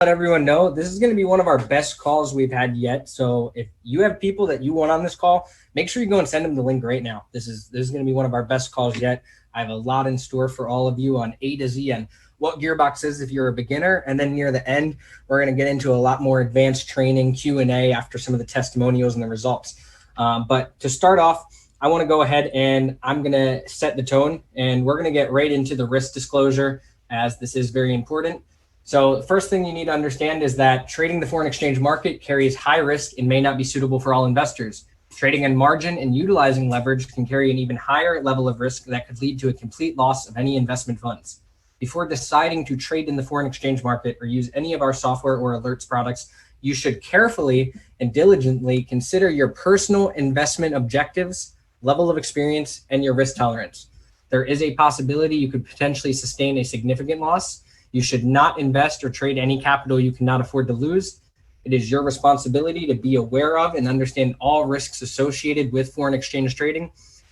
let everyone know this is going to be one of our best calls we've had yet. So if you have people that you want on this call, make sure you go and send them the link right now. This is going to be one of our best calls yet. I have a lot in store for all of you on A to Z and what GearBox is if you're a beginner. And then near the end, we're going to get into a lot more advanced training, Q&A after some of the testimonials and the results. But to start off, I want to go ahead and I'm going to set the tone, and we're going to get right into the risk disclosure, as this is very important. So the first thing you need to understand is that trading the foreign exchange market carries high risk and may not be suitable for all investors. Trading on margin and utilizing leverage can carry an even higher level of risk that could lead to a complete loss of any investment funds. Before deciding to trade in the foreign exchange market or use any of our software or alerts products, you should carefully and diligently consider your personal investment objectives, level of experience, and your risk tolerance. There is a possibility you could potentially sustain a significant loss. You should not invest or trade any capital you cannot afford to lose. It is your responsibility to be aware of and understand all risks associated with foreign exchange trading.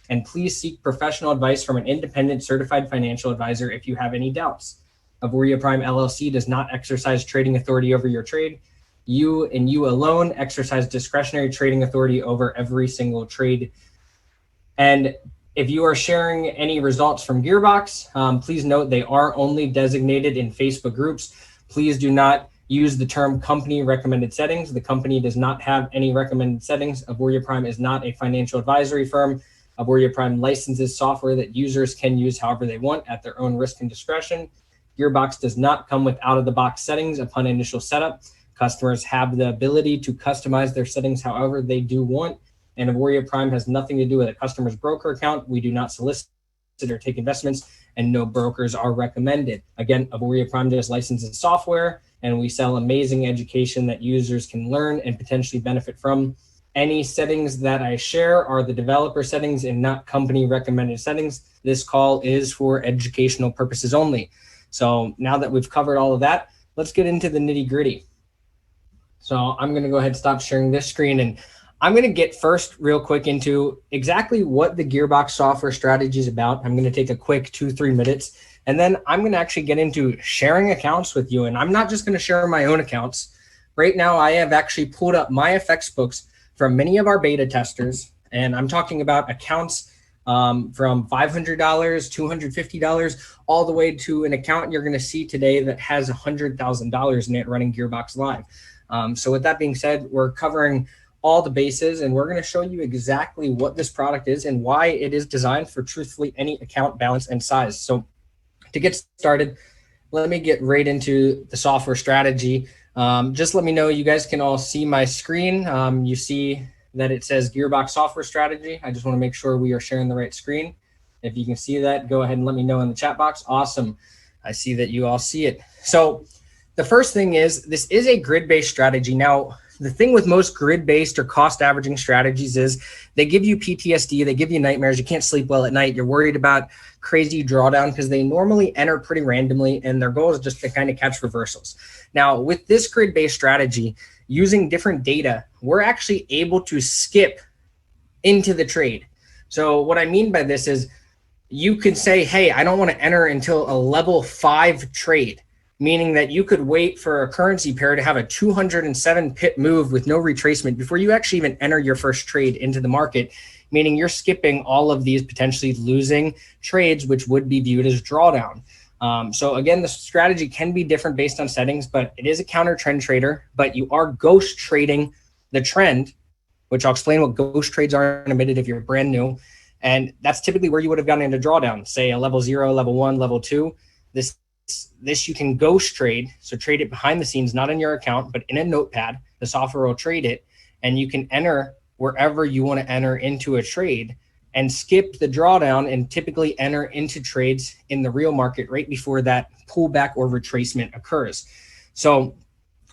And please seek professional advice from an independent certified financial advisor if you have any doubts. Avoria Prime LLC does not exercise trading authority over your trade. You and you alone exercise discretionary trading authority over every single trade. And if you are sharing any results from GearBox, please note they are only designated in Facebook groups. Please do not use the term company recommended settings. The company does not have any recommended settings. Avoria Prime is not a financial advisory firm. Avoria Prime licenses software that users can use however they want at their own risk and discretion. GearBox does not come with out-of-the-box settings upon initial setup. Customers have the ability to customize their settings however they do want. And Avoria Prime has nothing to do with a customer's broker account. We do not solicit or take investments, and no brokers are recommended. Again, Avoria Prime just licenses software, and we sell amazing education that users can learn and potentially benefit from. Any settings that I share are the developer settings and not company recommended settings. This call is for educational purposes only. So now that we've covered all of that, let's get into the nitty gritty. So I'm going to go ahead and stop sharing this screen, and I'm going to get first real quick into exactly what the GearBox software strategy is about. I'm going to take a quick 2-3 minutes, and then I'm going to actually get into sharing accounts with you. And I'm not just going to share my own accounts. Right now, I have actually pulled up my FX books from many of our beta testers, and I'm talking about accounts from $500, $250, all the way to an account you're going to see today that has $100,000 in it running GearBox Live. So with that being said, we're covering all the bases, and we're going to show you exactly what this product is and why it is designed for truthfully any account balance and size. So to get started, let me get right into the software strategy. Just let me know you guys can all see my screen. You see that it says GearBox software strategy. I just want to make sure we are sharing the right screen. If you can see that, go ahead and let me know in the chat box. Awesome. I see that you all see it. So the first thing is, this is a grid-based strategy. Now, the thing with most grid-based or cost averaging strategies is they give you PTSD, they give you nightmares, you can't sleep well at night, you're worried about crazy drawdown because they normally enter pretty randomly and their goal is just to kind of catch reversals. Now, with this grid-based strategy, using different data, we're actually able to skip into the trade. So what I mean by this is you could say, hey, I don't want to enter until a level 5 trade, meaning that you could wait for a currency pair to have a 207 pip move with no retracement before you actually even enter your first trade into the market, meaning you're skipping all of these potentially losing trades, which would be viewed as drawdown. So again, the strategy can be different based on settings, but it is a counter trend trader, but you are ghost trading the trend, which I'll explain what ghost trades are in a minute if you're brand new. And that's typically where you would have gotten into drawdown, say a level 0, level 1, level 2. This you can ghost trade, so trade it behind the scenes, not in your account, but in a notepad. The software will trade it, and you can enter wherever you want to enter into a trade and skip the drawdown and typically enter into trades in the real market right before that pullback or retracement occurs. So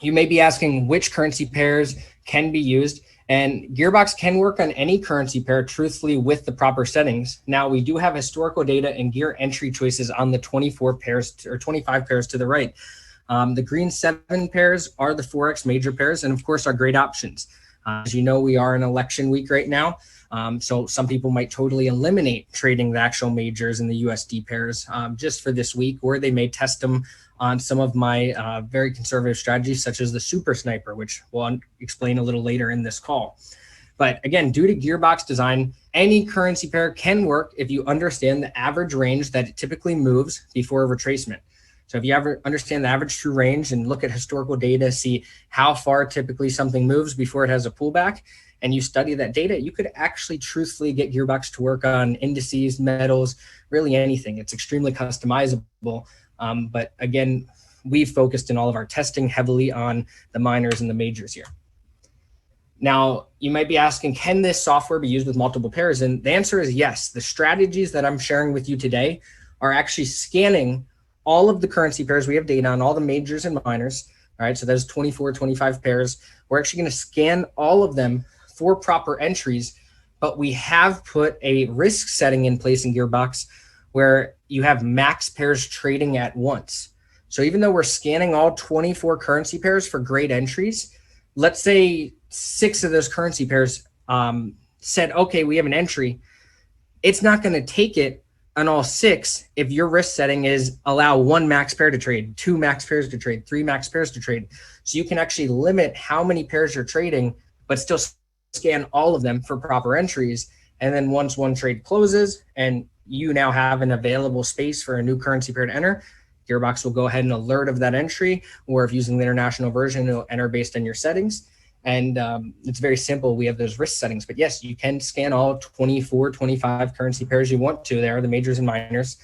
you may be asking which currency pairs can be used. And GearBox can work on any currency pair truthfully with the proper settings. Now, we do have historical data and gear entry choices on the 24 pairs or 25 pairs to the right. The green 7 pairs are the Forex major pairs and, of course, are great options. As you know, we are in election week right now. So some people might totally eliminate trading the actual majors and the USD pairs just for this week, or they may test them on some of my very conservative strategies, such as the super sniper, which we'll explain a little later in this call. But again, due to GearBox design, any currency pair can work if you understand the average range that it typically moves before a retracement. So if you ever understand the average true range and look at historical data, see how far typically something moves before it has a pullback, and you study that data, you could actually truthfully get GearBox to work on indices, metals, really anything. It's extremely customizable. But again, we've focused in all of our testing heavily on the minors and the majors here. Now, you might be asking, can this software be used with multiple pairs? And the answer is yes. The strategies that I'm sharing with you today are actually scanning all of the currency pairs. We have data on all the majors and minors. All right, so there's 24, 25 pairs. We're actually going to scan all of them for proper entries, but we have put a risk setting in place in GearBox where you have max pairs trading at once. So even though we're scanning all 24 currency pairs for great entries, let's say 6 of those currency pairs said, okay, we have an entry. It's not going to take it on all 6 if your risk setting is allow 1 max pair to trade, 2 max pairs to trade, 3 max pairs to trade. So you can actually limit how many pairs you're trading, but still scan all of them for proper entries. And then once one trade closes and you now have an available space for a new currency pair to enter, GearBox will go ahead and alert of that entry, or if using the international version, it'll enter based on your settings. And it's very simple. We have those risk settings, but yes, you can scan all 24, 25 currency pairs you want to. There are the majors and minors.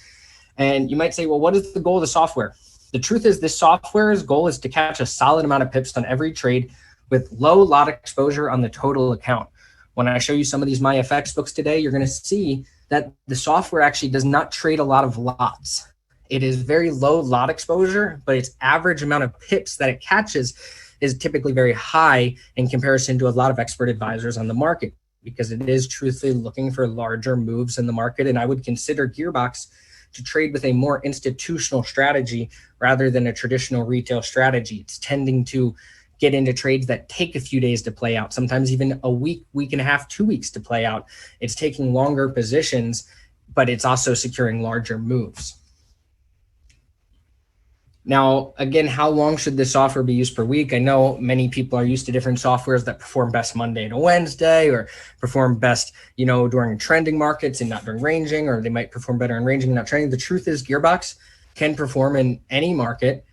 And you might say, well, what is the goal of the software? The truth is this software's goal is to catch a solid amount of pips on every trade with low lot exposure on the total account. When I show you some of these MyFX books today, you're going to see that the software actually does not trade a lot of lots. It is very low lot exposure, but its average amount of pips that it catches is typically very high in comparison to a lot of expert advisors on the market, because it is truthfully looking for larger moves in the market. And I would consider GearBox to trade with a more institutional strategy rather than a traditional retail strategy. It's tending to get into trades that take a few days to play out, sometimes even a week, week and a half, 2 weeks to play out. It's taking longer positions, but it's also securing larger moves. Now, again, how long should this software be used per week? I know many people are used to different softwares that perform best Monday to Wednesday, or perform best, during trending markets and not during ranging, or they might perform better in ranging and not trending. The truth is GearBox can perform in any market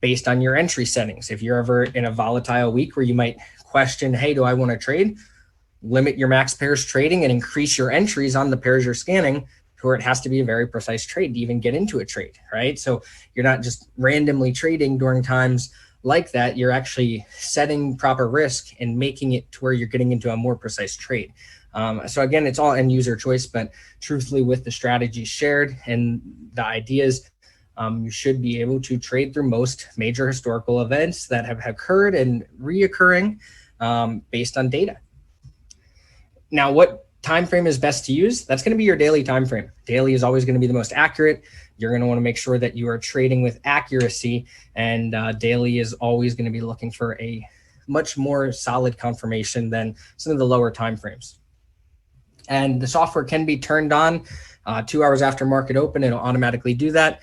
based on your entry settings. If you're ever in a volatile week where you might question, hey, do I want to trade? Limit your max pairs trading and increase your entries on the pairs you're scanning, where it has to be a very precise trade to even get into a trade, right? So you're not just randomly trading during times like that. You're actually setting proper risk and making it to where you're getting into a more precise trade. So again, it's all end user choice, but truthfully with the strategies shared and the ideas, you should be able to trade through most major historical events that have occurred and reoccurring based on data. Now, what time frame is best to use? That's going to be your daily time frame. Daily is always going to be the most accurate. You're going to want to make sure that you are trading with accuracy, and daily is always going to be looking for a much more solid confirmation than some of the lower time frames. And the software can be turned on 2 hours after market open. It'll automatically do that,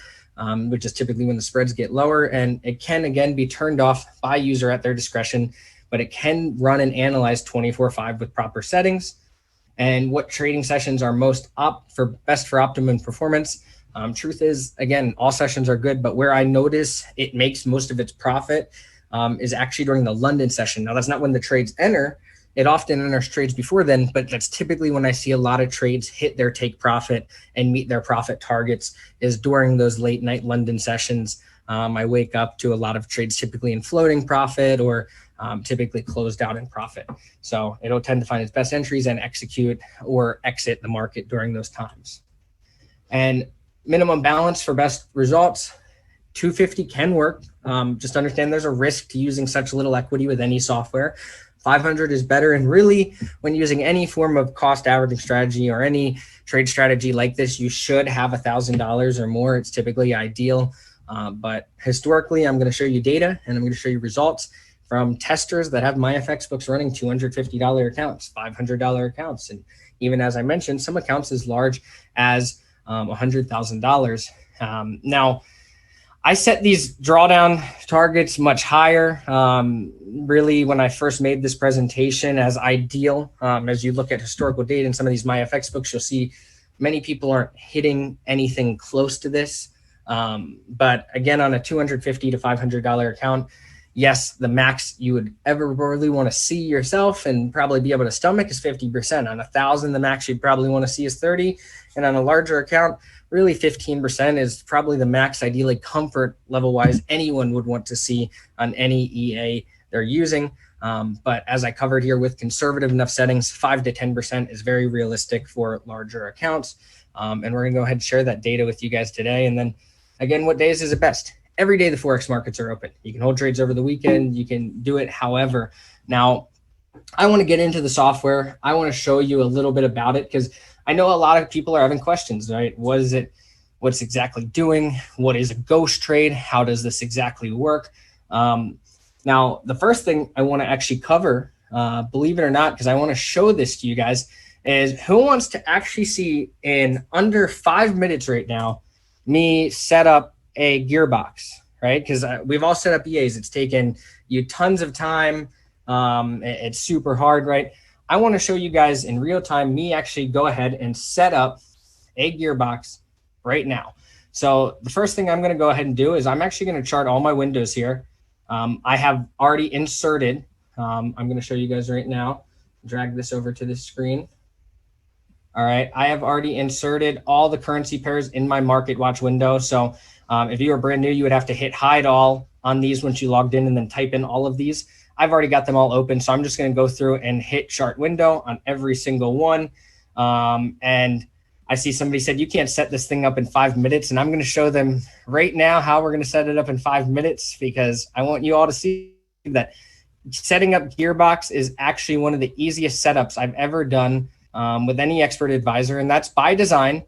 which is typically when the spreads get lower. And it can, again, be turned off by user at their discretion, but it can run and analyze 24/5 with proper settings. And what trading sessions are best for optimum performance? Truth is, again, all sessions are good, but where I notice it makes most of its profit is actually during the London session. Now, that's not when the trades enter. It often enters trades before then, but that's typically when I see a lot of trades hit their take profit and meet their profit targets, is during those late night London sessions. I wake up to a lot of trades typically in floating profit, or typically closed out in profit. So it'll tend to find its best entries and execute or exit the market during those times. And minimum balance for best results, 250 can work. Just understand there's a risk to using such little equity with any software. 500 is better. And really, when using any form of cost averaging strategy or any trade strategy like this, you should have $1,000 or more. It's typically ideal. But historically, I'm going to show you data and I'm going to show you results from testers that have MyFX books running $250 accounts, $500 accounts. And even as I mentioned, some accounts as large as $100,000. Now, I set these drawdown targets much higher. Really, when I first made this presentation as ideal, as you look at historical data in some of these MyFX books, you'll see many people aren't hitting anything close to this. But again, on a $250 to $500 account, yes, the max you would ever really want to see yourself and probably be able to stomach is 50%. On 1,000, the max you'd probably want to see is 30. And on a larger account, really 15% is probably the max, ideally comfort level wise, anyone would want to see on any EA they're using. But as I covered here with conservative enough settings, 5 to 10% is very realistic for larger accounts. And we're gonna go ahead and share that data with you guys today. And then again, what days is it best? Every day the Forex markets are open. You can hold trades over the weekend. You can do it however. Now, I want to get into the software. I want to show you a little bit about it because I know a lot of people are having questions, right? What is it? What's exactly doing? What is a ghost trade? How does this exactly work? Now, the first thing I want to actually cover, believe it or not, because I want to show this to you guys, is who wants to actually see in under 5 minutes right now, me set up a GearBox, right? Because we've all set up EAs. It's taken you tons of time. It's super hard, right? I want to show you guys in real time, me actually go ahead and set up a GearBox right now. So the first thing I'm going to go ahead and do is I'm actually going to chart all my windows here. I have already inserted, I'm going to show you guys right now, drag this over to the screen. All right, I have already inserted all the currency pairs in my market watch window. So if you were brand new, you would have to hit hide all on these once you logged in and then type in all of these. I've already got them all open. So I'm just going to go through and hit chart window on every single one. And I see somebody said, you can't set this thing up in 5 minutes. And I'm going to show them right now how we're going to set it up in 5 minutes, because I want you all to see that setting up GearBox is actually one of the easiest setups I've ever done with any expert advisor. And that's by design,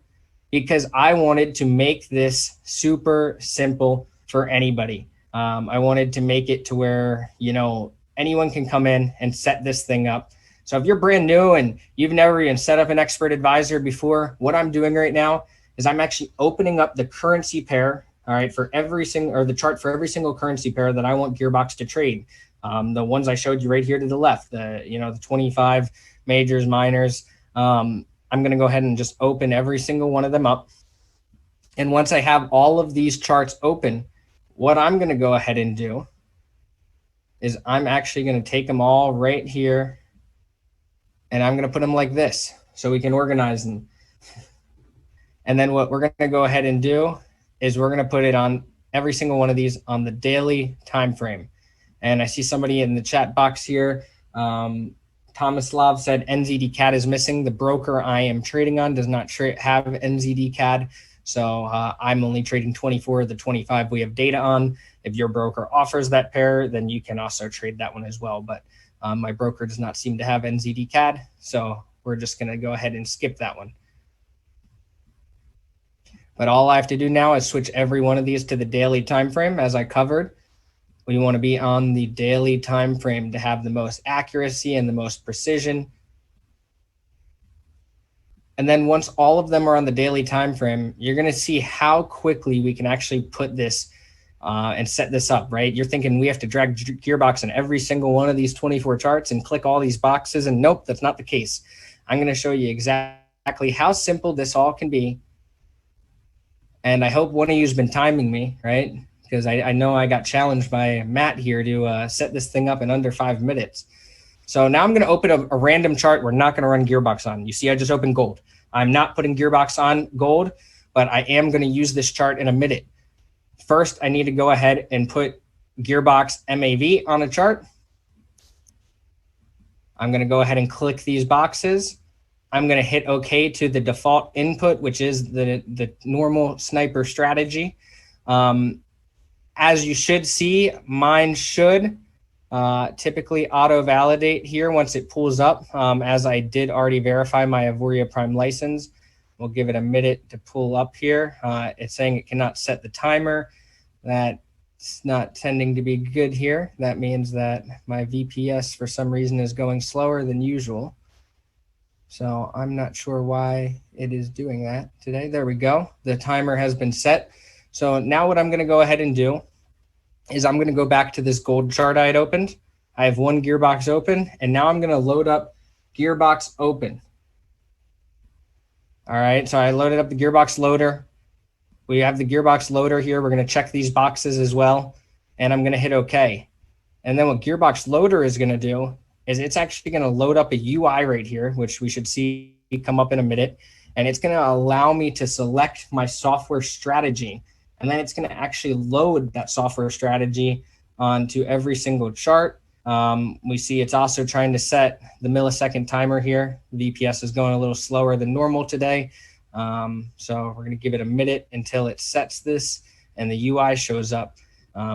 because I wanted to make this super simple for anybody. I wanted to make it to where, you know, anyone can come in and set this thing up. So if you're brand new and you've never even set up an expert advisor before, what I'm doing right now is I'm actually opening up the currency pair, all right, for every single, or the chart for every single currency pair that I want GearBox to trade. The ones I showed you right here to the left, the 25 majors, minors. I'm going to go ahead and just open every single one of them up. And once I have all of these charts open, what I'm going to go ahead and do is I'm actually going to take them all right here, and I'm going to put them like this so we can organize them. And then what we're going to go ahead and do is we're going to put it on every single one of these on the daily time frame. And I see somebody in the chat box here, Tomislav said NZD CAD is missing. The broker I am trading on does not have NZD CAD. So I'm only trading 24 of the 25 we have data on. If your broker offers that pair, then you can also trade that one as well. But my broker does not seem to have NZD CAD. So we're just going to go ahead and skip that one. But all I have to do now is switch every one of these to the daily time frame. As I covered, we want to be on the daily time frame to have the most accuracy and the most precision. And then once all of them are on the daily time frame, you're going to see how quickly we can actually put this and set this up, right? You're thinking we have to drag GearBox in every single one of these 24 charts and click all these boxes. And nope, that's not the case. I'm going to show you exactly how simple this all can be. And I hope one of you has been timing me, right? Because I know I got challenged by Matt here to set this thing up in under 5 minutes. So now I'm going to open a random chart we're not going to run GearBox on. You see, I just opened gold. I'm not putting GearBox on gold, but I am going to use this chart in a minute. First, I need to go ahead and put GearBox MAV on a chart. I'm going to go ahead and click these boxes. I'm going to hit OK to the default input, which is the normal sniper strategy. As you should see, mine should typically auto-validate here once it pulls up, as I did already verify my Avoria Prime license. We'll give it a minute to pull up here. It's saying it cannot set the timer. That's not tending to be good here. That means that my VPS for some reason is going slower than usual. So I'm not sure why it is doing that today. There we go. The timer has been set. So now what I'm going to go ahead and do is I'm going to go back to this gold chart I had opened. I have one GearBox open, and now I'm going to load up GearBox open. All right, so I loaded up the GearBox loader. We have the GearBox loader here. We're going to check these boxes as well, and I'm going to hit OK. And then what GearBox loader is going to do is it's actually going to load up a UI right here, which we should see come up in a minute. And it's going to allow me to select my software strategy. And then it's going to actually load that software strategy onto every single chart. We see it's also trying to set the millisecond timer here. VPS is going a little slower than normal today. So we're going to give it a minute until it sets this and the UI shows up.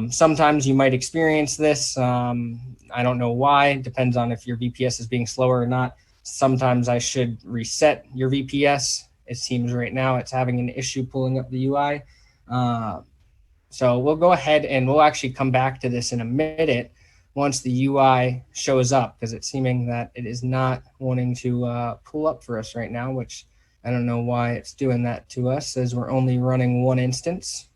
Sometimes you might experience this. I don't know why. It depends on if your VPS is being slower or not. Sometimes I should reset your VPS. It seems right now it's having an issue pulling up the UI. So we'll go ahead and we'll actually come back to this in a minute once the UI shows up, because it's seeming that it is not wanting to pull up for us right now, which I don't know why it's doing that to us, as we're only running one instance.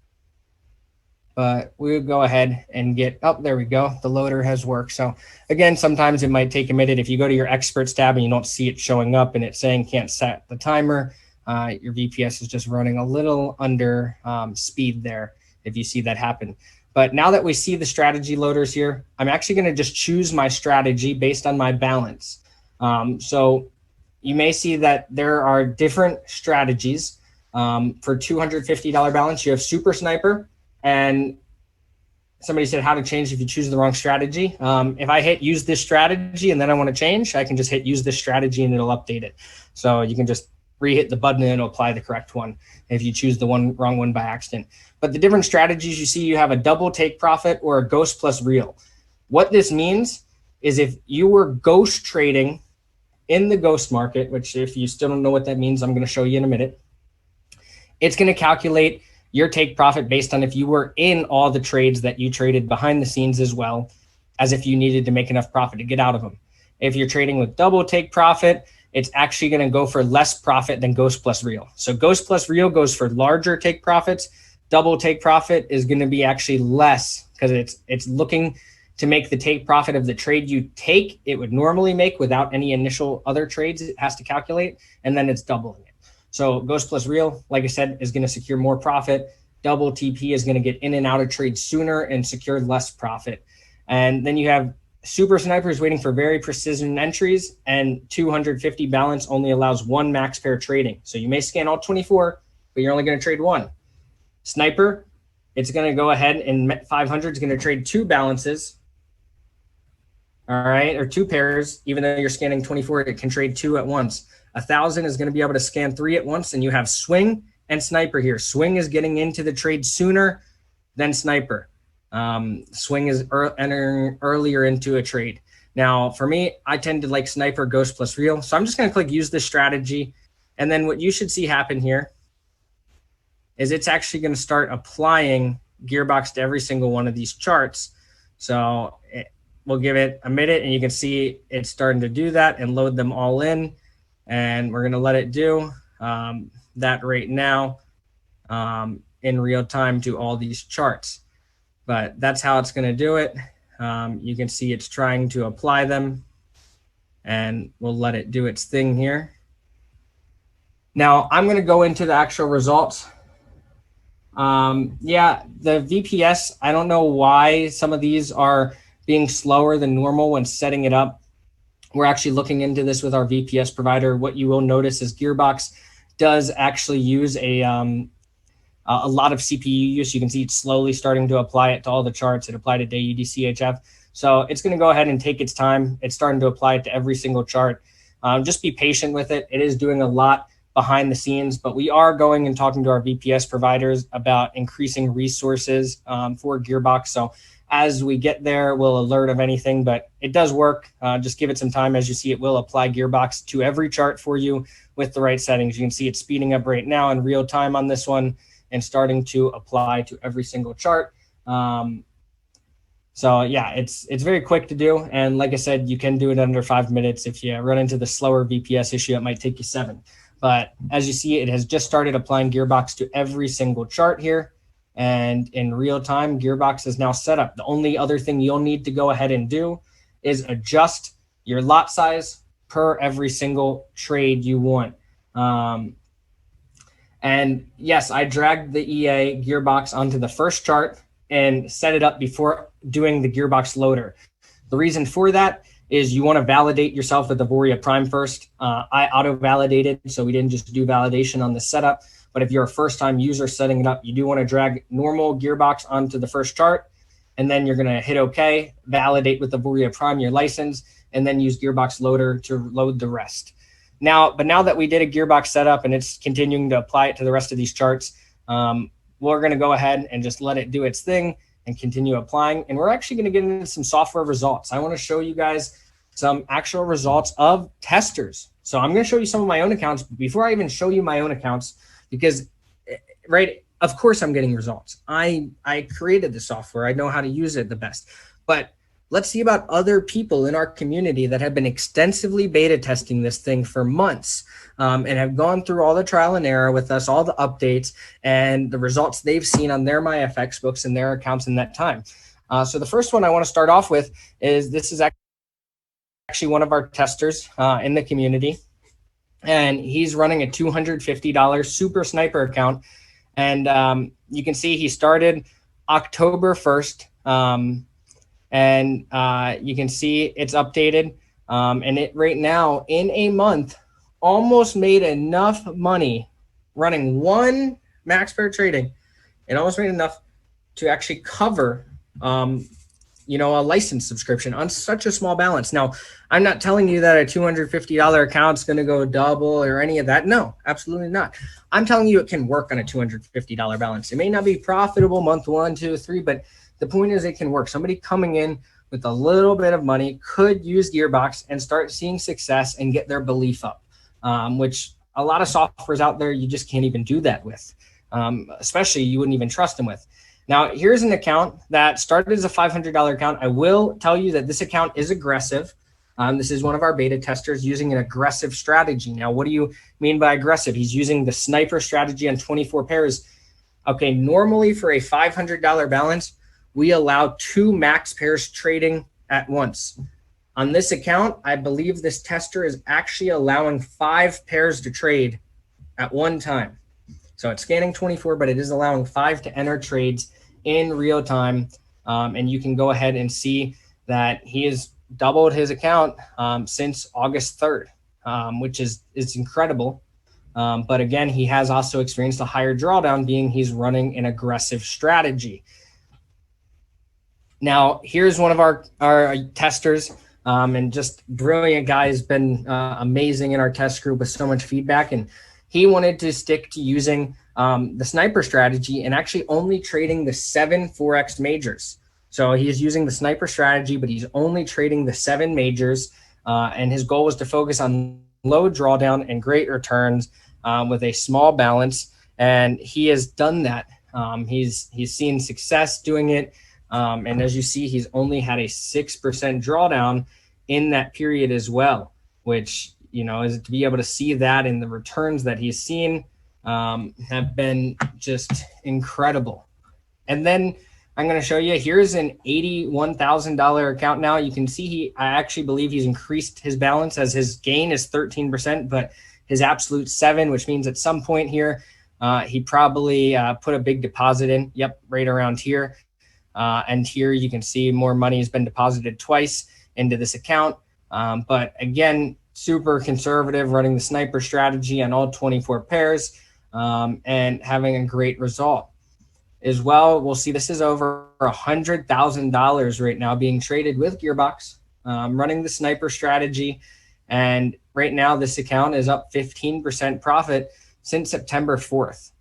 But we'll go ahead and get, oh, there we go. The loader has worked. So again, sometimes it might take a minute. If you go to your experts tab and you don't see it showing up and it's saying can't set the timer, your VPS is just running a little under speed there, if you see that happen. But now that we see the strategy loaders here, I'm actually going to just choose my strategy based on my balance. So you may see that there are different strategies. For $250 balance, you have Super Sniper. And somebody said how to change if you choose the wrong strategy. If I hit use this strategy and then I want to change, I can just hit use this strategy and it'll update it. So you can just re-hit the button and it'll apply the correct one if you choose the wrong one by accident. But the different strategies you see, you have a double take profit or a ghost plus real. What this means is if you were ghost trading in the ghost market, which if you still don't know what that means, I'm going to show you in a minute. It's going to calculate your take profit based on if you were in all the trades that you traded behind the scenes, as well as if you needed to make enough profit to get out of them. If you're trading with double take profit, it's actually going to go for less profit than Ghost plus Real. So Ghost plus Real goes for larger take profits. Double take profit is going to be actually less, because it's looking to make the take profit of the trade you take it would normally make without any initial other trades it has to calculate, and then it's doubling it. So Ghost plus Real, like I said, is going to secure more profit. Double TP is going to get in and out of trades sooner and secure less profit. And then you have Super Snipers waiting for very precision entries, and 250 balance only allows one max pair trading. So you may scan all 24, but you're only going to trade one. Sniper, it's going to go ahead and 500 is going to trade two balances. All right, or two pairs. Even though you're scanning 24, it can trade two at once. 1,000 is going to be able to scan three at once, and you have Swing and Sniper here. Swing is getting into the trade sooner than Sniper. Swing is entering earlier into a trade. Now, for me, I tend to like Sniper, Ghost plus Real. So I'm just going to click use this strategy. And then what you should see happen here is it's actually going to start applying GearBox to every single one of these charts. So we'll give it a minute, and you can see it's starting to do that and load them all in. And we're going to let it do that right now in real time to all these charts. But that's how it's going to do it. You can see it's trying to apply them, and we'll let it do its thing here. Now I'm going to go into the actual results. Yeah, the VPS, I don't know why some of these are being slower than normal when setting it up. We're actually looking into this with our VPS provider. What you will notice is GearBox does actually use a lot of CPU use. You can see it's slowly starting to apply it to all the charts. It applied it to UDCHF. So it's going to go ahead and take its time. It's starting to apply it to every single chart. Just be patient with it. It is doing a lot behind the scenes, but we are going and talking to our VPS providers about increasing resources for GearBox. So as we get there, we'll alert of anything, but it does work. Just give it some time. As you see, it will apply GearBox to every chart for you with the right settings. You can see it's speeding up right now in real time on this one and starting to apply to every single chart. So yeah, it's very quick to do. And like I said, you can do it under 5 minutes. If you run into the slower VPS issue, it might take you 7. But as you see, it has just started applying GearBox to every single chart here. And in real time, GearBox is now set up. The only other thing you'll need to go ahead and do is adjust your lot size per every single trade you want. And yes, I dragged the EA GearBox onto the first chart and set it up before doing the GearBox loader. The reason for that is you want to validate yourself with the Voria Prime first. I auto-validated, so we didn't just do validation on the setup. But if you're a first-time user setting it up, you do want to drag normal GearBox onto the first chart, and then you're going to hit OK, validate with the Voria Prime your license, and then use GearBox Loader to load the rest. Now that we did a GearBox setup and it's continuing to apply it to the rest of these charts, we're going to go ahead and just let it do its thing and continue applying. And we're actually going to get into some software results. I want to show you guys some actual results of testers. So I'm going to show you some of my own accounts before I even show you my own accounts, because of course I'm getting results. I created the software. I know how to use it the best. But let's see about other people in our community that have been extensively beta testing this thing for months, and have gone through all the trial and error with us, all the updates and the results they've seen on their MyFX books and their accounts in that time. So the first one I want to start off with is this is actually one of our testers in the community, and he's running a $250 Super Sniper account. And you can see he started October 1st. And you can see it's updated. And it right now in a month almost made enough money running one max pair trading. It almost made enough to actually cover a license subscription on such a small balance. Now, I'm not telling you that a $250 account is going to go double or any of that. No, absolutely not. I'm telling you it can work on a $250 balance. It may not be profitable month 1, 2, 3, but the point is it can work. Somebody coming in with a little bit of money could use GearBox and start seeing success and get their belief up, which a lot of softwares out there, you just can't even do that with, especially you wouldn't even trust them with. Now, here's an account that started as a $500 account. I will tell you that this account is aggressive. This is one of our beta testers using an aggressive strategy. Now, what do you mean by aggressive? He's using the sniper strategy on 24 pairs. Okay, normally for a $500 balance, we allow 2 max pairs trading at once. On this account, I believe this tester is actually allowing 5 pairs to trade at one time. So it's scanning 24, but it is allowing 5 to enter trades in real time. And you can go ahead and see that he has doubled his account since August 3rd, which is incredible. But again, he has also experienced a higher drawdown, being he's running an aggressive strategy. Now, here's one of our testers, and just brilliant guy, has been amazing in our test group with so much feedback. And he wanted to stick to using the sniper strategy and actually only trading the 7 4X majors. So he's using the sniper strategy, but he's only trading the 7 majors. And his goal was to focus on low drawdown and great returns with a small balance. And he has done that. He's seen success doing it. And as you see, he's only had a 6% drawdown in that period as well, which, is to be able to see that in the returns that he's seen have been just incredible. And then I'm going to show you, here's an $81,000 account now. You can see I actually believe he's increased his balance, as his gain is 13%, but his absolute 7, which means at some point here, he probably put a big deposit in. Yep, right around here. And here you can see more money has been deposited twice into this account. But again, super conservative, running the sniper strategy on all 24 pairs and having a great result. As well, we'll see this is over $100,000 right now being traded with GearBox, running the sniper strategy. And right now, this account is up 15% profit since September 4th.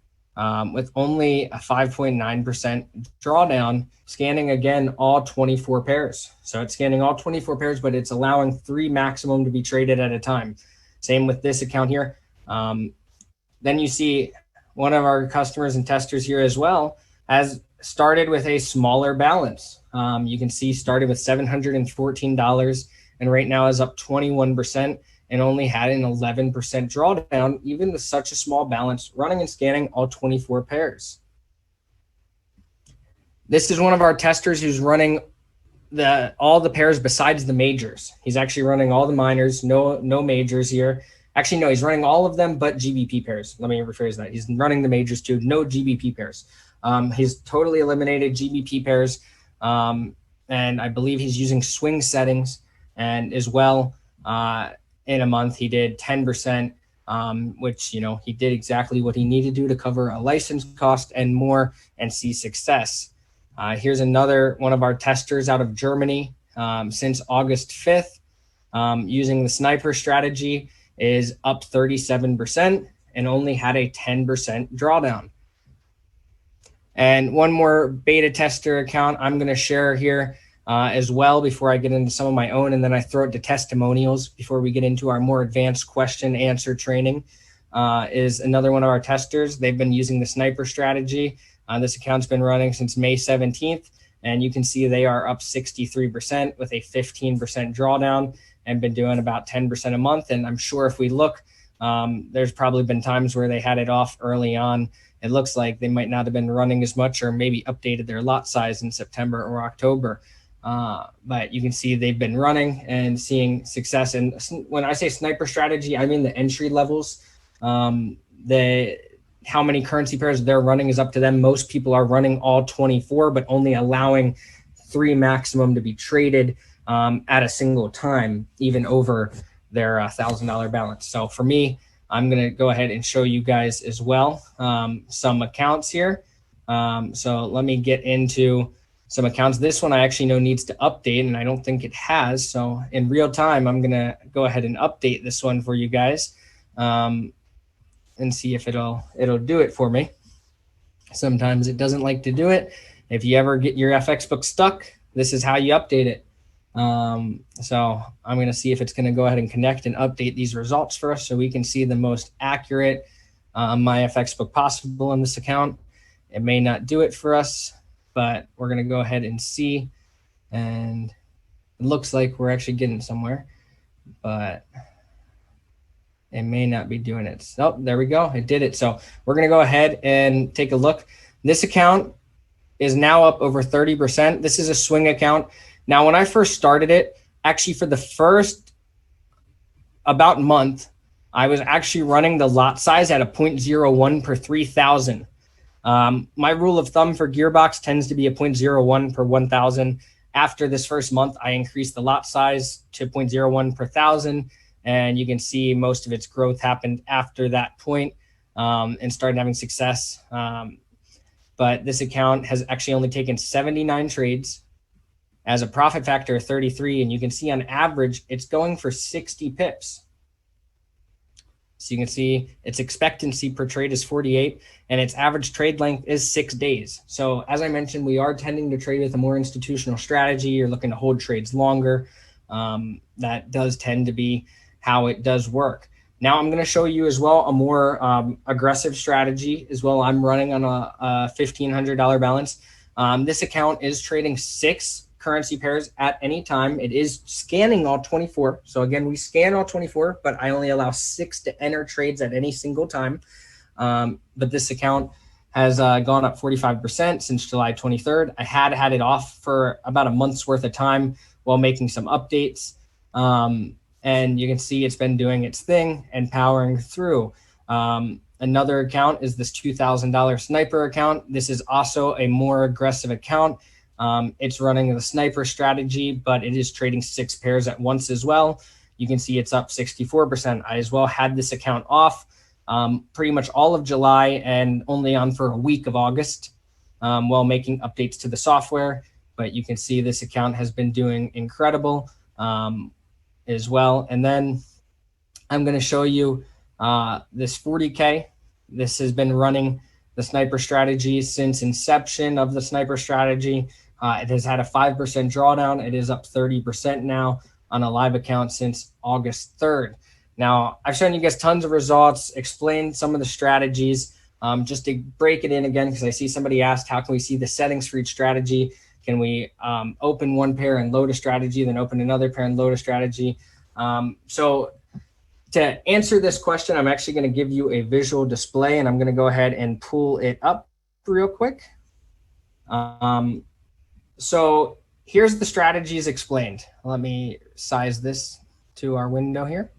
With only a 5.9% drawdown, scanning again all 24 pairs. So it's scanning all 24 pairs, but it's allowing 3 maximum to be traded at a time. Same with this account here. Then you see one of our customers and testers here as well has started with a smaller balance. You can see started with $714 and right now is up 21%. And only had an 11% drawdown, even with such a small balance, running and scanning all 24 pairs. This is one of our testers who's running all the pairs besides the majors. He's actually running all the minors, no majors here. Actually, no, he's running all of them but GBP pairs. Let me rephrase that. He's running the majors too, no GBP pairs. He's totally eliminated GBP pairs. And I believe he's using swing settings. And as well, in a month, he did 10%, which, you know, he did exactly what he needed to do to cover a license cost and more and see success. Here's another one of our testers out of Germany since August 5th, using the sniper strategy, is up 37% and only had a 10% drawdown. And one more beta tester account I'm going to share here as well before I get into some of my own, and then I throw it to testimonials before we get into our more advanced question answer training, is another one of our testers. They've been using the sniper strategy. This account's been running since May 17th, and you can see they are up 63% with a 15% drawdown and been doing about 10% a month. And I'm sure if we look, there's probably been times where they had it off early on. It looks like they might not have been running as much or maybe updated their lot size in September or October. But you can see they've been running and seeing success. And when I say sniper strategy, I mean the entry levels. How many currency pairs they're running is up to them. Most people are running all 24, but only allowing 3 maximum to be traded at a single time, even over their $1,000 balance. So for me, I'm going to go ahead and show you guys as well some accounts here. So let me get into some accounts. This one I actually know needs to update, and I don't think it has. So in real time, I'm going to go ahead and update this one for you guys. And see if it'll do it for me. Sometimes it doesn't like to do it. If you ever get your FX book stuck, this is how you update it. So I'm going to see if it's going to go ahead and connect and update these results for us so we can see the most accurate my FX book possible in this account. It may not do it for us, but we're going to go ahead and see. And it looks like we're actually getting somewhere, but it may not be doing it. Oh, there we go. It did it. So we're going to go ahead and take a look. This account is now up over 30%. This is a swing account. Now, when I first started it, actually for the first about month, I was actually running the lot size at a 0.01 per 3,000. My rule of thumb for GearBox tends to be a 0.01 per 1,000. After this first month, I increased the lot size to 0.01 per 1,000. And you can see most of its growth happened after that point, and started having success. But this account has actually only taken 79 trades, as a profit factor of 33. And you can see on average, it's going for 60 pips. So you can see its expectancy per trade is 48 and its average trade length is 6 days. So as I mentioned, we are tending to trade with a more institutional strategy. You're looking to hold trades longer. That does tend to be how it does work. Now I'm going to show you as well a more aggressive strategy as well. I'm running on a $1,500 balance. This account is trading 6 currency pairs at any time. It is scanning all 24. So again, we scan all 24, but I only allow 6 to enter trades at any single time. But this account has gone up 45% since July 23rd. I had it off for about a month's worth of time while making some updates. And you can see it's been doing its thing and powering through. Another account is this $2,000 sniper account. This is also a more aggressive account. It's running the sniper strategy, but it is trading 6 pairs at once as well. You can see it's up 64%. I as well had this account off pretty much all of July and only on for a week of August while making updates to the software. But you can see this account has been doing incredible as well. And then I'm going to show you this 40K. This has been running the sniper strategy since inception of the sniper strategy. It has had a 5% drawdown. It is up 30% now on a live account since August 3rd. Now, I've shown you guys tons of results, explained some of the strategies. Just to break it in again, because I see somebody asked, how can we see the settings for each strategy? Can we open one pair and load a strategy, then open another pair and load a strategy? So to answer this question, I'm actually going to give you a visual display, and I'm going to go ahead and pull it up real quick. So here's the strategies explained. Let me size this to our window here.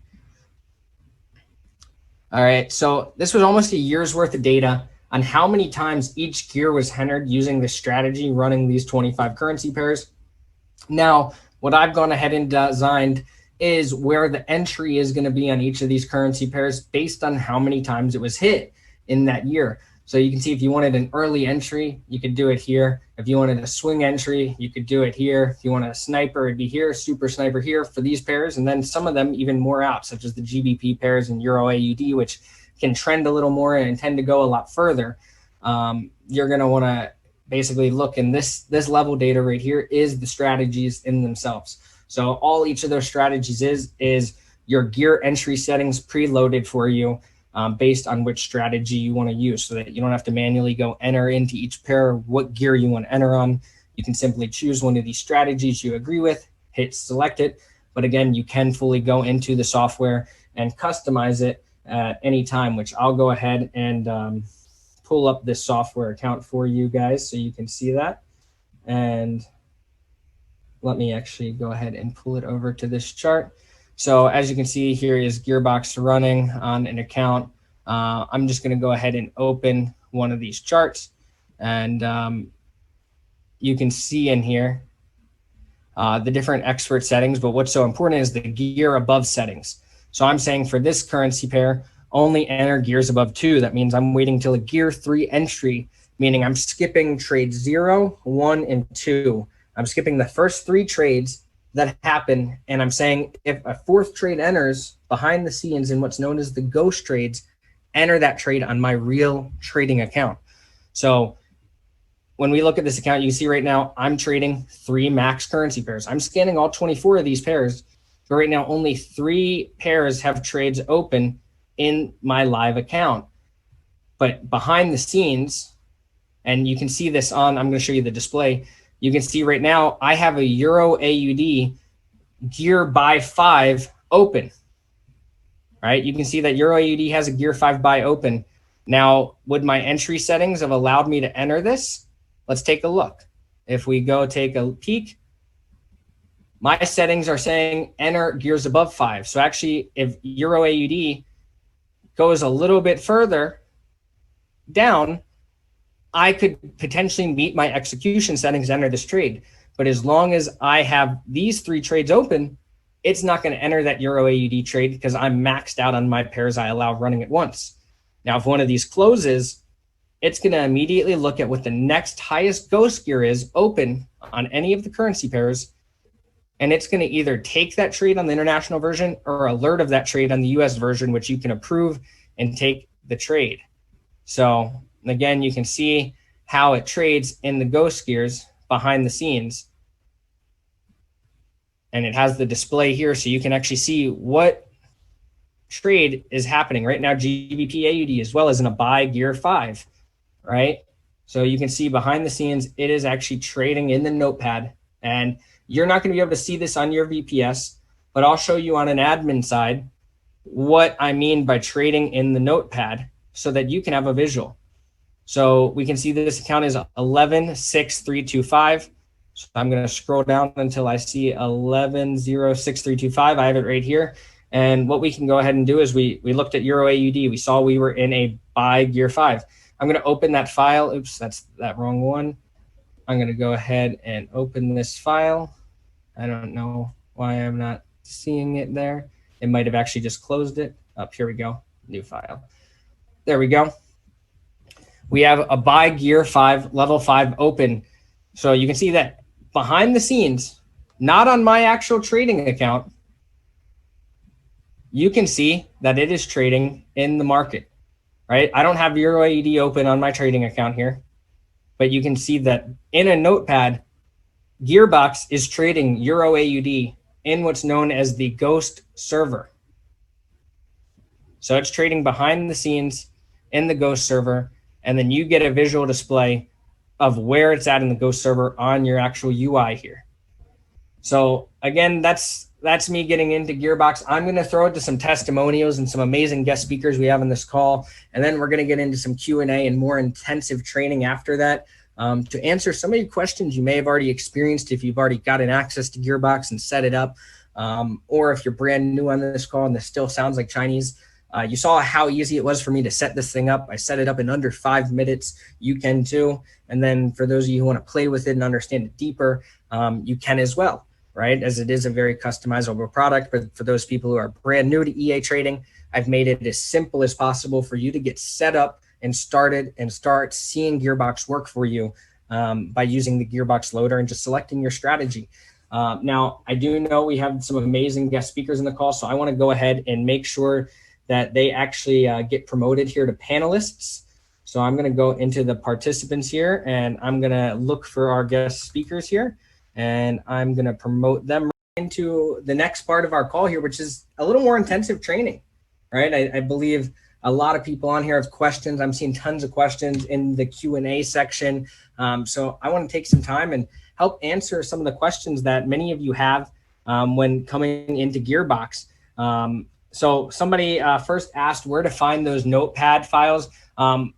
All right, so this was almost a year's worth of data on how many times each gear was entered using this strategy running these 25 currency pairs. Now, what I've gone ahead and designed is where the entry is going to be on each of these currency pairs based on how many times it was hit in that year. So you can see if you wanted an early entry, you could do it here. If you wanted a swing entry, you could do it here. If you want a sniper, it'd be here, super sniper here for these pairs. And then some of them even more out, such as the GBP pairs and Euro AUD, which can trend a little more and tend to go a lot further. You're going to want to basically look in this level data right here is the strategies in themselves. So all each of those strategies is your gear entry settings preloaded for you based on which strategy you want to use, so that you don't have to manually go enter into each pair what gear you want to enter on. You can simply choose one of these strategies you agree with, hit select it. But again, you can fully go into the software and customize it at any time, which I'll go ahead and pull up this software account for you guys so you can see that. And let me actually go ahead and pull it over to this chart. So as you can see, here is GearBox running on an account. I'm just going to go ahead and open one of these charts, and you can see in here the different expert settings. But what's so important is the gear above settings. So I'm saying for this currency pair, only enter gears above 2. That means I'm waiting till a gear 3 entry, meaning I'm skipping trades 0, 1, and 2. I'm skipping the first 3 trades that happen, and I'm saying if a 4th trade enters behind the scenes in what's known as the ghost trades, enter that trade on my real trading account. So when we look at this account, you can see right now I'm trading 3 max currency pairs. I'm scanning all 24 of these pairs, but right now only 3 pairs have trades open in my live account. But behind the scenes, and you can see this on, I'm going to show you the display. You can see right now I have a Euro AUD gear buy 5 open. Right? You can see that Euro AUD has a gear 5 buy open. Now, would my entry settings have allowed me to enter this? Let's take a look. If we go take a peek, my settings are saying enter gears above 5. So actually, if Euro AUD goes a little bit further down, I could potentially meet my execution settings, enter this trade. But as long as I have these 3 trades open, it's not going to enter that Euro AUD trade because I'm maxed out on my pairs I allow running at once. Now, if one of these closes, it's going to immediately look at what the next highest ghost gear is open on any of the currency pairs. And it's going to either take that trade on the international version or alert of that trade on the US version, which you can approve and take the trade. So again, you can see how it trades in the ghost gears behind the scenes. And it has the display here so you can actually see what trade is happening right now. GBP AUD as well as in a buy gear 5, right? So you can see behind the scenes, it is actually trading in the notepad. And you're not going to be able to see this on your VPS, but I'll show you on an admin side what I mean by trading in the notepad so that you can have a visual. So we can see that this account is 116325. So I'm going to scroll down until I see 11063325. I have it right here. And what we can go ahead and do is we looked at Euro AUD. We saw we were in a buy gear 5. I'm going to open that file. Oops, that's that wrong one. I'm going to go ahead and open this file. I don't know why I'm not seeing it there. It might have actually just closed it. Up here we go. New file. There we go. We have a buy gear 5, level 5 open. So you can see that behind the scenes, not on my actual trading account, you can see that it is trading in the market, right? I don't have Euro AUD open on my trading account here, but you can see that in a notepad, GearBox is trading Euro AUD in what's known as the ghost server. So it's trading behind the scenes in the ghost server, and then you get a visual display of where it's at in the ghost server on your actual UI here. So again, that's me getting into GearBox. I'm going to throw it to some testimonials and some amazing guest speakers we have on this call, and then we're going to get into some Q&A and more intensive training after that. to answer some of your questions you may have already experienced if you've already gotten access to GearBox and set it up, or if you're brand new on this call and this still sounds like Chinese. You saw how easy it was for me to set this thing up. I set it up in under 5 minutes. You can too. And then for those of you who want to play with it and understand it deeper, you can as well, right? As it is a very customizable product. But for those people who are brand new to EA trading, I've made it as simple as possible for you to get set up and started and start seeing GearBox work for you by using the GearBox loader and just selecting your strategy. Now, I do know we have some amazing guest speakers in the call, so I want to go ahead and make sure that they actually get promoted here to panelists. So I'm going to go into the participants here, and I'm going to look for our guest speakers here, and I'm going to promote them into the next part of our call here, which is a little more intensive training, right? I believe a lot of people on here have questions. I'm seeing tons of questions in the Q&A section. So I want to take some time and help answer some of the questions that many of you have when coming into GearBox. So somebody first asked where to find those notepad files.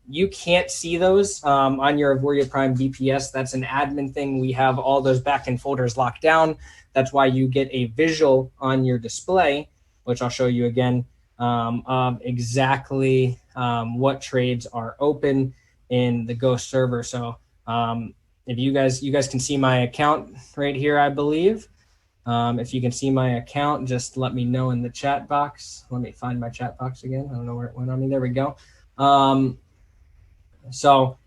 You can't see those on your Avoria Prime VPS. That's an admin thing. We have all those backend folders locked down. That's why you get a visual on your display, which I'll show you again, of exactly what trades are open in the Ghost server. So if you guys can see my account right here, I believe. If you can see my account, just let me know in the chat box. Let me find my chat box again. I don't know where it went on me. There we go. So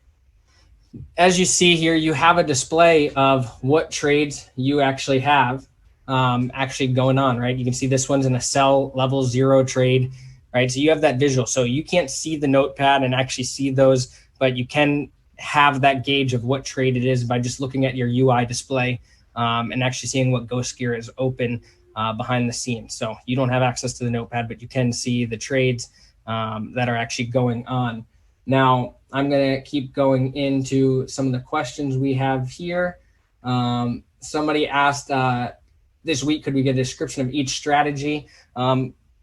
as you see here, you have a display of what trades you actually have actually going on, right? You can see this one's in a sell level 0 trade, right? So you have that visual. So you can't see the notepad and actually see those, but you can have that gauge of what trade it is by just looking at your UI display and actually seeing what Ghost Gear is open behind the scenes. So you don't have access to the notepad, but you can see the trades that are actually going on. Now, I'm going to keep going into some of the questions we have here. Somebody asked this week, could we get a description of each strategy?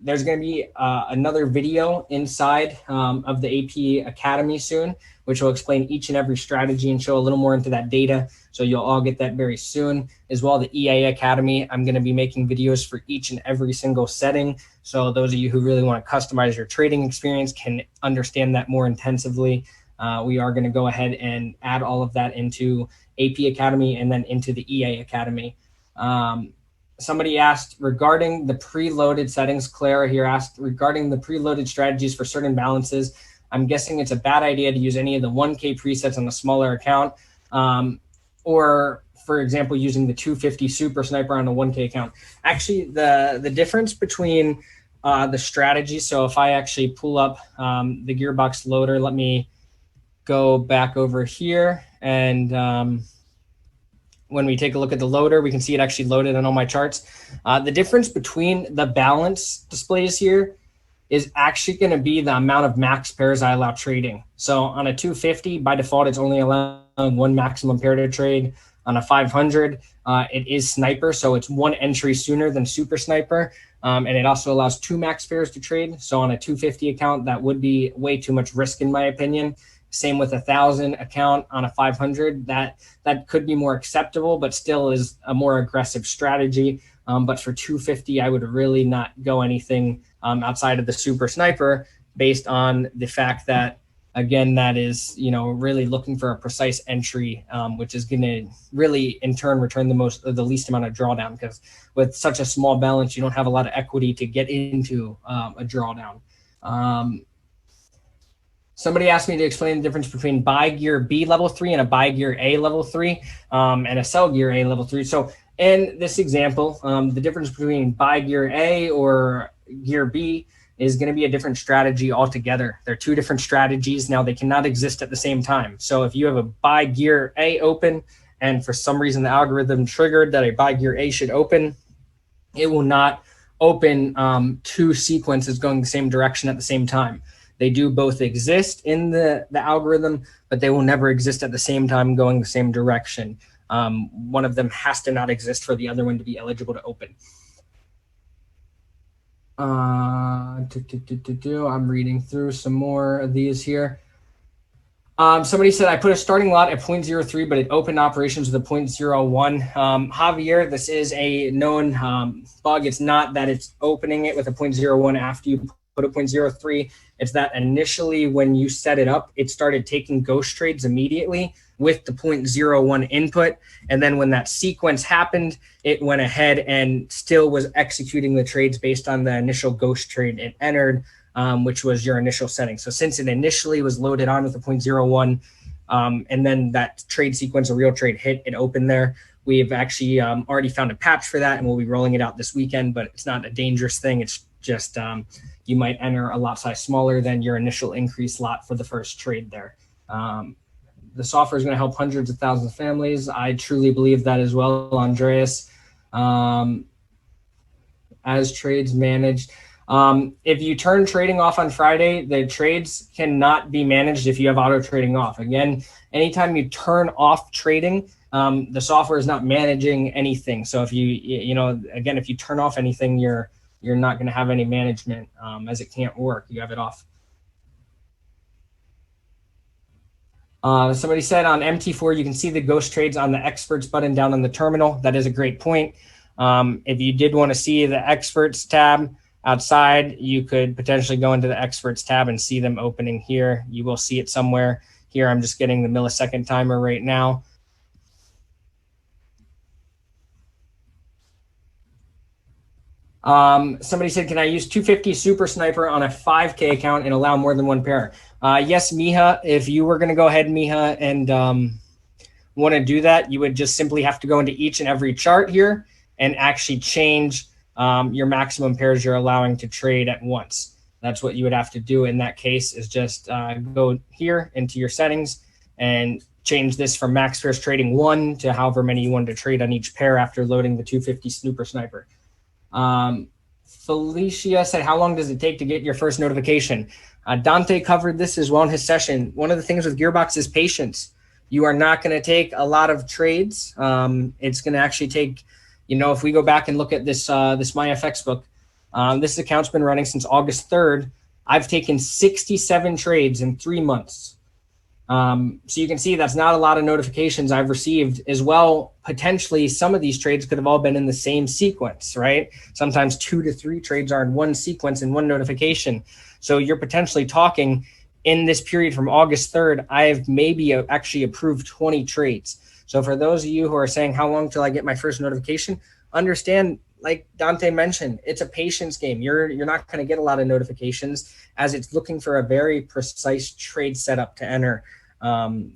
There's going to be another video inside of the AP Academy soon, which will explain each and every strategy and show a little more into that data. So you'll all get that very soon. As well, the EA Academy, I'm going to be making videos for each and every single setting. So those of you who really want to customize your trading experience can understand that more intensively. We are going to go ahead and add all of that into AP Academy and then into the EA Academy. Somebody asked regarding the preloaded settings. Clara here asked regarding the preloaded strategies for certain balances. I'm guessing it's a bad idea to use any of the 1K presets on a smaller account, or for example, using the 250 Super Sniper on a 1K account. Actually, the difference between the strategy. So if I actually pull up the GearBox loader, let me go back over here, and when we take a look at the loader, we can see it actually loaded on all my charts. The difference between the balance displays here is actually going to be the amount of max pairs I allow trading. So on a 250, by default, it's only allowing one maximum pair to trade. On a 500, it is Sniper, so it's one entry sooner than Super Sniper. And it also allows 2 max pairs to trade. So on a 250 account, that would be way too much risk in my opinion. Same with 1,000 account on a 500, that could be more acceptable, but still is a more aggressive strategy. But for 250, I would really not go anything outside of the Super Sniper, based on the fact that, again, that is, really looking for a precise entry, which is going to really in turn return the least amount of drawdown, because with such a small balance, you don't have a lot of equity to get into a drawdown. Somebody asked me to explain the difference between buy gear B level 3 and a buy gear A level 3 and a sell gear A level 3. So in this example, the difference between buy gear A or gear B is going to be a different strategy altogether. They're 2 different strategies. Now, they cannot exist at the same time. So if you have a buy gear A open and for some reason the algorithm triggered that a buy gear A should open, it will not open 2 sequences going the same direction at the same time. They do both exist in the algorithm, but they will never exist at the same time going the same direction. One of them has to not exist for the other one to be eligible to open. I'm reading through some more of these here. Somebody said I put a starting lot at 0.03, but it opened operations with a 0.01. Javier, this is a known bug. It's not that it's opening it with a 0.01 after you put a 0.03. It's that initially when you set it up, it started taking ghost trades immediately with the 0.01 input. And then when that sequence happened, it went ahead and still was executing the trades based on the initial ghost trade it entered, which was your initial setting. So since it initially was loaded on with a 0.01, and then that trade sequence, a real trade hit, it opened there. We've actually already found a patch for that, and we'll be rolling it out this weekend, but it's not a dangerous thing. It's just you might enter a lot size smaller than your initial increase lot for the first trade there. The software is going to help hundreds of thousands of families. I truly believe that as well, Andreas. As trades managed. If you turn trading off on Friday, the trades cannot be managed if you have auto trading off. Again, anytime you turn off trading, the software is not managing anything. So if again, if you turn off anything, you're not going to have any management, as it can't work. You have it off. Somebody said on MT4, you can see the ghost trades on the experts button down on the terminal. That is a great point. If you did want to see the experts tab outside, you could potentially go into the experts tab and see them opening here. You will see it somewhere here. I'm just getting the millisecond timer right now. Somebody said, can I use 250 Super Sniper on a 5K account and allow more than one pair? Yes, Miha, if you were going to go ahead, Miha, and want to do that, you would just simply have to go into each and every chart here and actually change your maximum pairs you're allowing to trade at once. That's what you would have to do in that case, is just go here into your settings and change this from max pairs trading 1 to however many you wanted to trade on each pair after loading the 250 Super Sniper. Felicia said, how long does it take to get your first notification? Dante covered this as well in his session. One of the things with GearBox is patience. You are not going to take a lot of trades. It's going to actually take, if we go back and look at this MyFX book, this account's been running since August 3rd. I've taken 67 trades in 3 months. So you can see that's not a lot of notifications I've received as well. Potentially some of these trades could have all been in the same sequence, right? Sometimes 2 to 3 trades are in one sequence and one notification. So you're potentially talking in this period from August 3rd, I've maybe actually approved 20 trades. So for those of you who are saying, how long till I get my first notification? Understand, like Dante mentioned, it's a patience game. You're not going to get a lot of notifications as it's looking for a very precise trade setup to enter.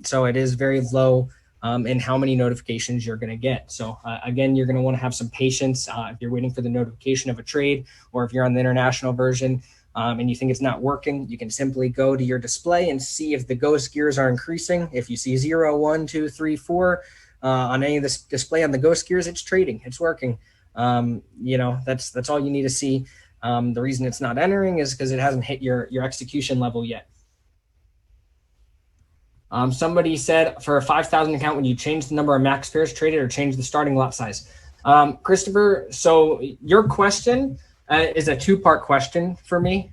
So it is very low in how many notifications you're going to get. So again, you're going to want to have some patience if you're waiting for the notification of a trade, or if you're on the international version and you think it's not working, you can simply go to your display and see if the ghost gears are increasing. If you see 0, 1, 2, 3, 4 on any of this display on the ghost gears, it's trading, it's working. That's all you need to see. The reason it's not entering is because it hasn't hit your execution level yet. Somebody said, for a 5,000 account, would you change the number of max pairs traded or change the starting lot size? Christopher, so your question is a 2-part question for me.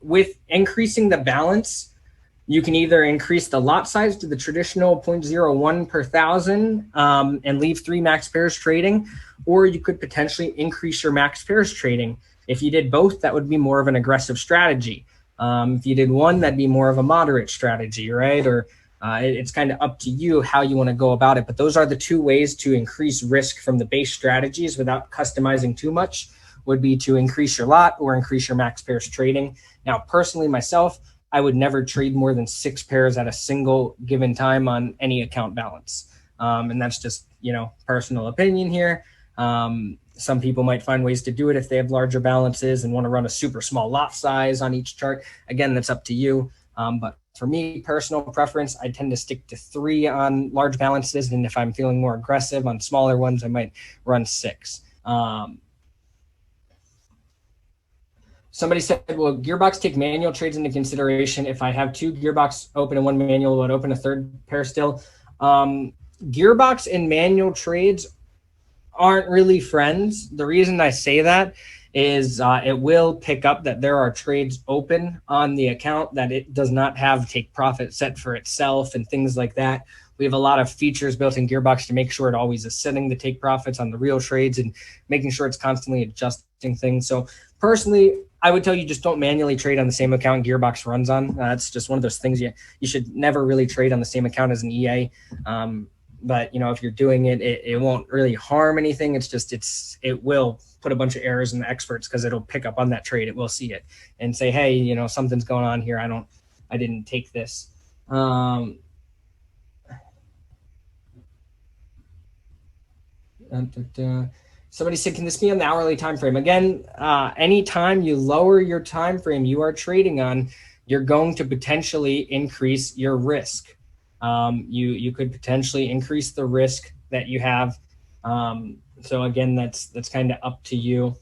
With increasing the balance, you can either increase the lot size to the traditional 0.01 per thousand and leave 3 max pairs trading, or you could potentially increase your max pairs trading. If you did both, that would be more of an aggressive strategy. If you did one, that'd be more of a moderate strategy, right? Or it's kind of up to you how you want to go about it. But those are the 2 ways to increase risk from the base strategies without customizing too much, would be to increase your lot or increase your max pairs trading. Now, personally, myself, I would never trade more than 6 pairs at a single given time on any account balance. And that's just, personal opinion here. Some people might find ways to do it if they have larger balances and want to run a super small lot size on each chart. Again, that's up to you. But for me, personal preference, I tend to stick to 3 on large balances. And if I'm feeling more aggressive on smaller ones, I might run 6. Somebody said, will GearBox take manual trades into consideration? If I have 2 GearBox open and 1 manual, would open a 3rd pair still? GearBox and manual trades aren't really friends. The reason I say that is it will pick up that there are trades open on the account that it does not have take profit set for itself and things like that. We have a lot of features built in GearBox to make sure it always is setting the take profits on the real trades and making sure it's constantly adjusting things. So personally, I would tell you just don't manually trade on the same account GearBox runs on. It's just one of those things you should never really trade on the same account as an EA. But if you're doing it, it won't really harm anything. It's just it will put a bunch of errors in the experts because it'll pick up on that trade. It will see it and say, hey, something's going on here. I didn't take this. Somebody said, can this be on the hourly time frame? Again, anytime you lower your time frame you are trading on, you're going to potentially increase your risk. You could potentially increase the risk that you have. So again, that's kind of up to you.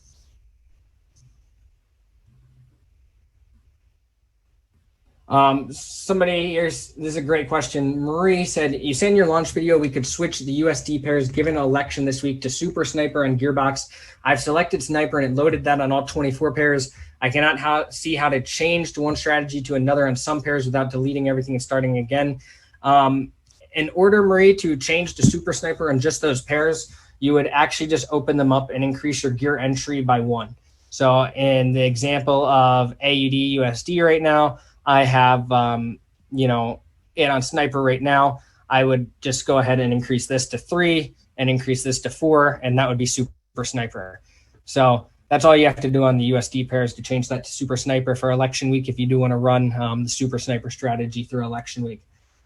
Somebody here, this is a great question. Marie said, you said in your launch video we could switch the USD pairs given an election this week to Super Sniper and GearBox. I've selected Sniper and it loaded that on all 24 pairs. I cannot see how to change to one strategy to another on some pairs without deleting everything and starting again. In order, Marie, to change to Super Sniper and just those pairs, you would actually just open them up and increase your gear entry by 1. So in the example of AUD USD right now, I have, it on Sniper right now. I would just go ahead and increase this to 3 and increase this to 4, and that would be Super Sniper. So that's all you have to do on the USD pairs to change that to Super Sniper for election week if you do want to run the Super Sniper strategy through election week.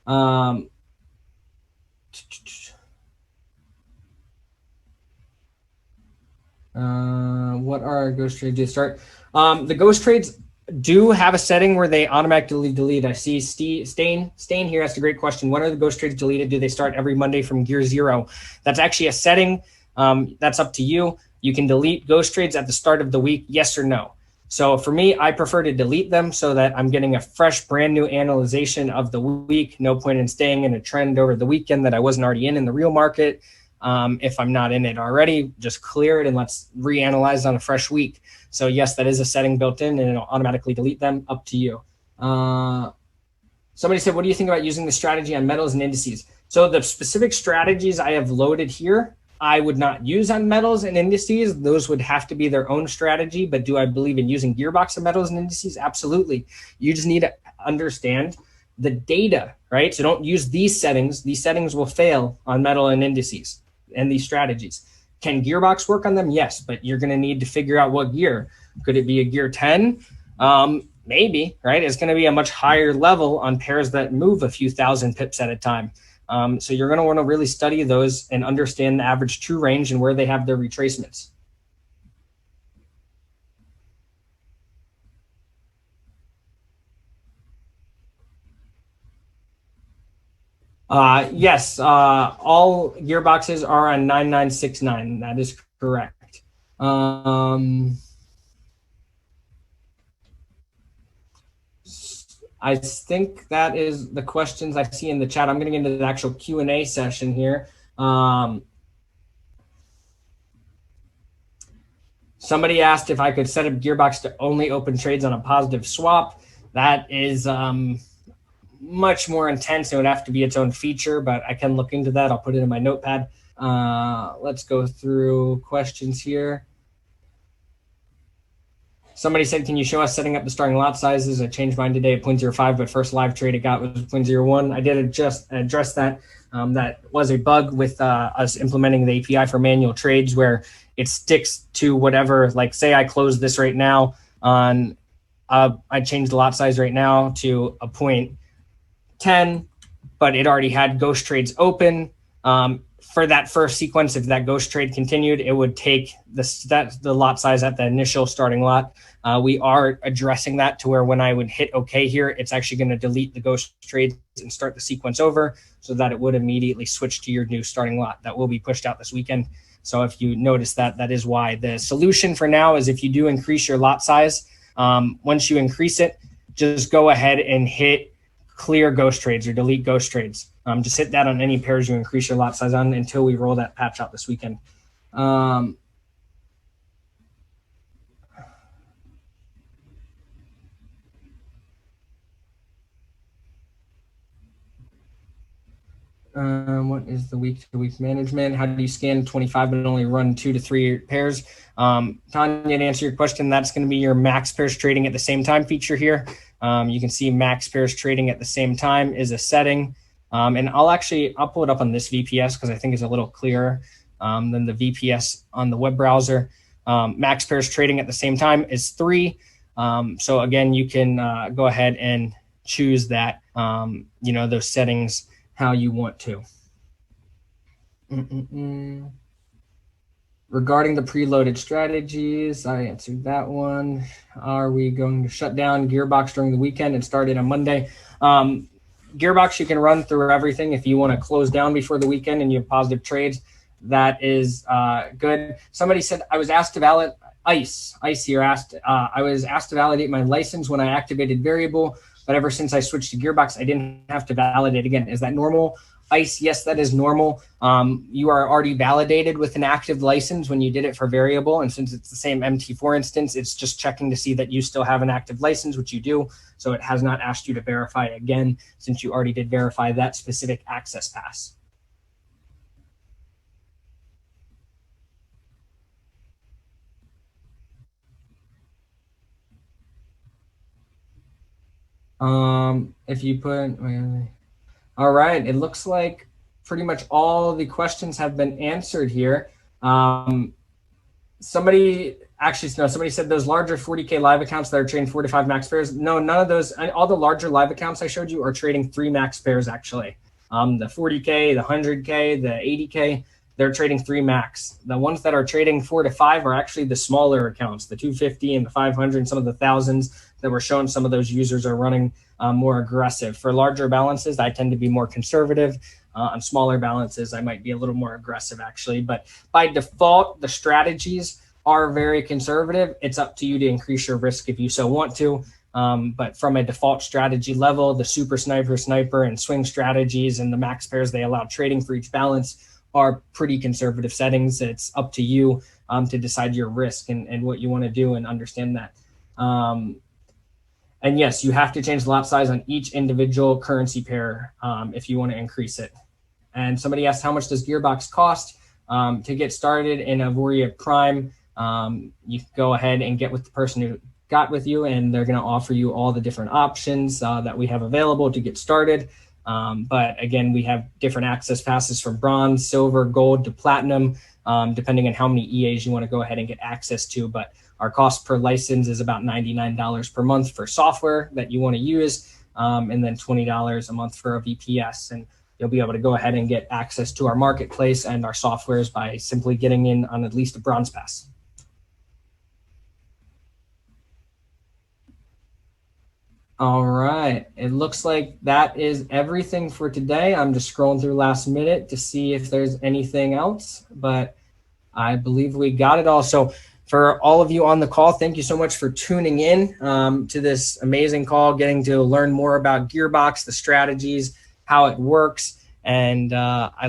What are our ghost trades to start? The ghost trades do have a setting where they automatically delete. I see Stain here asked a great question. When are the ghost trades deleted? Do they start every Monday from gear 0? That's actually a setting. That's up to you. You can delete ghost trades at the start of the week, yes or no. So for me, I prefer to delete them so that I'm getting a fresh, brand new analyzation of the week. No point in staying in a trend over the weekend that I wasn't already in the real market. If I'm not in it already, just clear it and let's reanalyze on a fresh week. So yes, that is a setting built in and it'll automatically delete them, up to you. Somebody said, what do you think about using the strategy on metals and indices? So the specific strategies I have loaded here, I would not use on metals and indices. Those would have to be their own strategy. But do I believe in using GearBox on metals and indices? Absolutely. You just need to understand the data, right? So don't use these settings. These settings will fail on metal and indices and these strategies. Can GearBox work on them? Yes, but you're going to need to figure out what gear. Could it be a gear 10? Maybe, right? It's going to be a much higher level on pairs that move a few thousand pips at a time. So you're going to want to really study those and understand the average true range and where they have their retracements. Yes, all gearboxes are on 9969. That is correct. I think that is the questions I see in the chat. I'm going to get into the actual Q&A session here. Somebody asked if I could set up GearBox to only open trades on a positive swap. That is much more intense. It would have to be its own feature, but I can look into that. I'll put it in my notepad. Let's go through questions here. Somebody said, can you show us setting up the starting lot sizes? I changed mine today at 0.05, but first live trade it got was 0.01. I did just address that. That was a bug with us implementing the API for manual trades where it sticks to whatever, like say I close this right now on, I changed the lot size right now to a 0.10, but it already had ghost trades open. For that first sequence, if that ghost trade continued, it would take the lot size at the initial starting lot. We are addressing that to where when I would hit OK here, it's actually going to delete the ghost trades and start the sequence over so that it would immediately switch to your new starting lot. That will be pushed out this weekend. So if you notice that, that is why. The solution for now is if you do increase your lot size, once you increase it, just go ahead and hit clear ghost trades or delete ghost trades. Just hit that on any pairs you increase your lot size on until we roll that patch out this weekend. What is the week-to-week management? How do you scan 25 but only run 2 to 3 pairs? Tanya, to answer your question, that's going to be your max pairs trading at the same time feature here. You can see max pairs trading at the same time is a setting. And I'll pull it up on this VPS because I think it's a little clearer than the VPS on the web browser. Max pairs trading at the same time is 3. So again, you can go ahead and choose that, those settings how you want to. Regarding the preloaded strategies, I answered that one. Are we going to shut down GearBox during the weekend and start it on Monday? GearBox, you can run through everything. If you want to close down before the weekend and you have positive trades, that is good. Somebody said, I was asked to validate, Ice here asked, I was asked to validate my license when I activated variable, but ever since I switched to GearBox, I didn't have to validate again. Is that normal? Ice, yes, that is normal. You are already validated with an active license when you did it for variable. And since it's the same MT4 instance, it's just checking to see that you still have an active license, which you do. So it has not asked you to verify again since you already did verify that specific access pass. If you put, all right, it looks like pretty much all the questions have been answered here. Somebody said those larger 40K live accounts that are trading 45 max pairs. No, none of those. All the larger live accounts I showed you are trading 3 max pairs actually. The 40K, the 100K, the 80K, they're trading 3 max. The ones that are trading 4 to 5 are actually the smaller accounts, the 250 and the 500 and some of the thousands that were shown. Some of those users are running more aggressive. For larger balances, I tend to be more conservative. On smaller balances, I might be a little more aggressive actually. But by default, the strategies are very conservative. It's up to you to increase your risk if you so want to. But from a default strategy level, the super sniper, and swing strategies and the max pairs they allow trading for each balance are pretty conservative settings. It's up to you to decide your risk and what you want to do and understand that. And yes, you have to change the lot size on each individual currency pair if you want to increase it. And somebody asked, how much does GearBox cost? To get started in Avoria Prime, you can go ahead and get with the person who got with you, and they're going to offer you all the different options that we have available to get started. But again, we have different access passes from bronze, silver, gold to platinum, depending on how many EAs you want to go ahead and get access to. But our cost per license is about $99 per month for software that you want to use, and then $20 a month for a VPS. And you'll be able to go ahead and get access to our marketplace and our softwares by simply getting in on at least a bronze pass. All right. It looks like that is everything for today. I'm just scrolling through last minute to see if there's anything else, but I believe we got it all. So for all of you on the call, thank you so much for tuning in to this amazing call, getting to learn more about GearBox, the strategies, how it works. And I